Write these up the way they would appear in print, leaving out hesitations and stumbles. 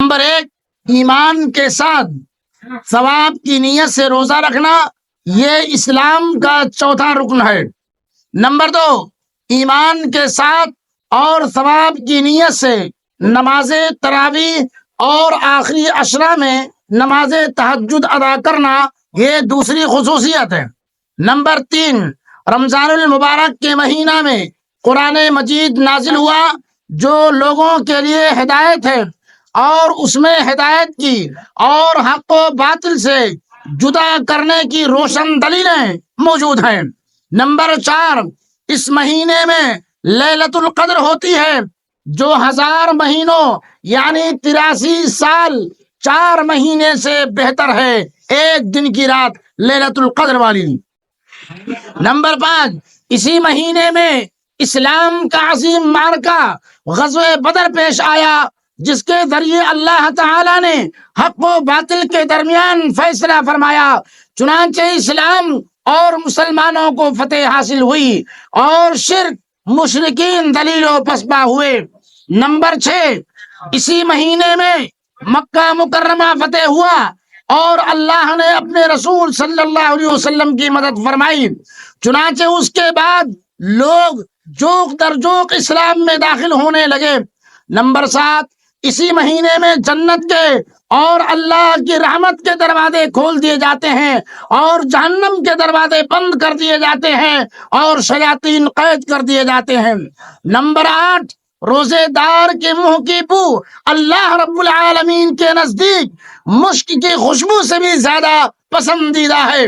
Number 1 ایمان کے ساتھ ثواب کی نیت سے روزہ رکھنا، یہ اسلام کا چوتھا رکن ہے۔ نمبر 2 ایمان کے ساتھ اور ثواب کی نیت سے نماز تراویح اور آخری عشرہ میں نماز تہجد ادا کرنا، یہ دوسری خصوصیت ہے۔ نمبر 3 رمضان المبارک کے مہینہ میں قرآن مجید نازل ہوا، جو لوگوں کے لیے ہدایت ہے اور اس میں ہدایت کی اور حق و باطل سے جدا کرنے کی روشن دلیلیں موجود ہیں۔ نمبر 4 اس مہینے میں لیلۃ القدر ہوتی ہے، جو 1000 مہینوں یعنی 83 سال 4 مہینے سے بہتر ہے، ایک دن کی رات لیلۃ القدر والی۔ نمبر 5 اسی مہینے میں اسلام کا عظیم معرکہ غزوہ بدر پیش آیا، جس کے ذریعے اللہ تعالی نے حق و باطل کے درمیان فیصلہ فرمایا، چنانچہ اسلام اور مسلمانوں کو فتح حاصل ہوئی اور شرک مشرکین ذلیل و پسپا ہوئے۔ نمبر 6 اسی مہینے میں مکہ مکرمہ فتح ہوا اور اللہ نے اپنے رسول صلی اللہ علیہ وسلم کی مدد فرمائی، چنانچہ اس کے بعد لوگ جوق در جوق اسلام میں داخل ہونے لگے۔ نمبر 7 اسی مہینے میں جنت کے اور اللہ کی رحمت کے دروازے کھول دیے جاتے ہیں اور جہنم کے دروازے بند کر دیے جاتے ہیں اور شیاطین قید کر دیے جاتے ہیں۔ نمبر 8 روزے دار کے منہ کی بو اللہ رب العالمین کے نزدیک مشک کی خوشبو سے بھی زیادہ پسندیدہ ہے۔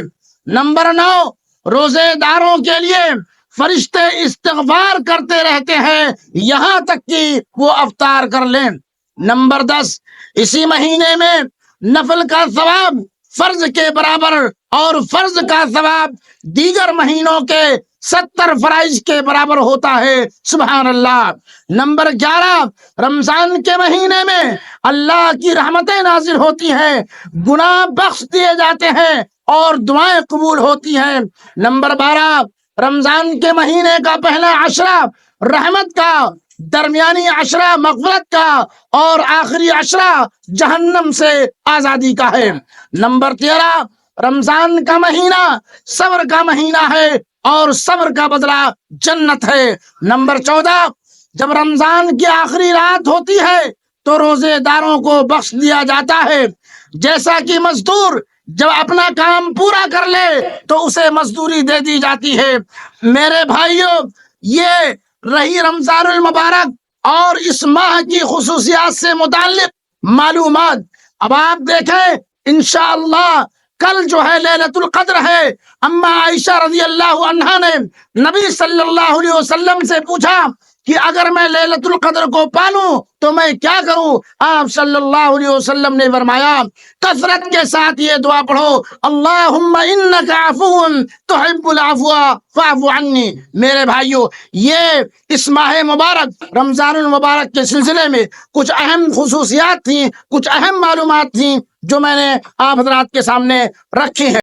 نمبر 9 روزے داروں کے لیے فرشتے استغفار کرتے رہتے ہیں یہاں تک کہ وہ افطار کر لیں۔ نمبر 10 اسی مہینے میں نفل کا ثواب فرض کے برابر اور فرض کا ثواب دیگر مہینوں کے 70 فرائض کے برابر ہوتا ہے، سبحان اللہ۔ نمبر 11 رمضان کے مہینے میں اللہ کی رحمتیں نازل ہوتی ہیں، گناہ بخش دیے جاتے ہیں اور دعائیں قبول ہوتی ہیں۔ نمبر 12 رمضان کے مہینے کا پہلا عشرہ رحمت کا، درمیانی عشرہ مغفرت کا اور آخری عشرہ جہنم سے آزادی کا ہے۔ نمبر 13 رمضان کا مہینہ صبر کا مہینہ ہے اور صبر کا بدلہ جنت ہے۔ نمبر 14 جب رمضان کی آخری رات ہوتی ہے تو روزے داروں کو بخش دیا جاتا ہے، جیسا کہ مزدور جب اپنا کام پورا کر لے تو اسے مزدوری دے دی جاتی ہے۔ میرے بھائیوں، یہ رہی رمضان المبارک اور اس ماہ کی خصوصیات سے متعلق معلومات۔ اب آپ دیکھیں انشاءاللہ کل جو ہے لیلۃ القدر ہے۔ اما عائشہ رضی اللہ عنہا نے نبی صلی اللہ علیہ وسلم سے پوچھا کہ اگر میں لیلۃ القدر کو پالوں تو میں کیا کروں؟ آپ صلی اللہ علیہ وسلم نے فرمایا کثرت کے ساتھ یہ دعا پڑھو، اللہم انک عفو تحب العفو فاعف عنی۔ میرے بھائیوں، یہ اس ماہ مبارک رمضان المبارک کے سلسلے میں کچھ اہم خصوصیات تھیں، کچھ اہم معلومات تھیں جو میں نے آپ حضرات کے سامنے رکھی ہیں۔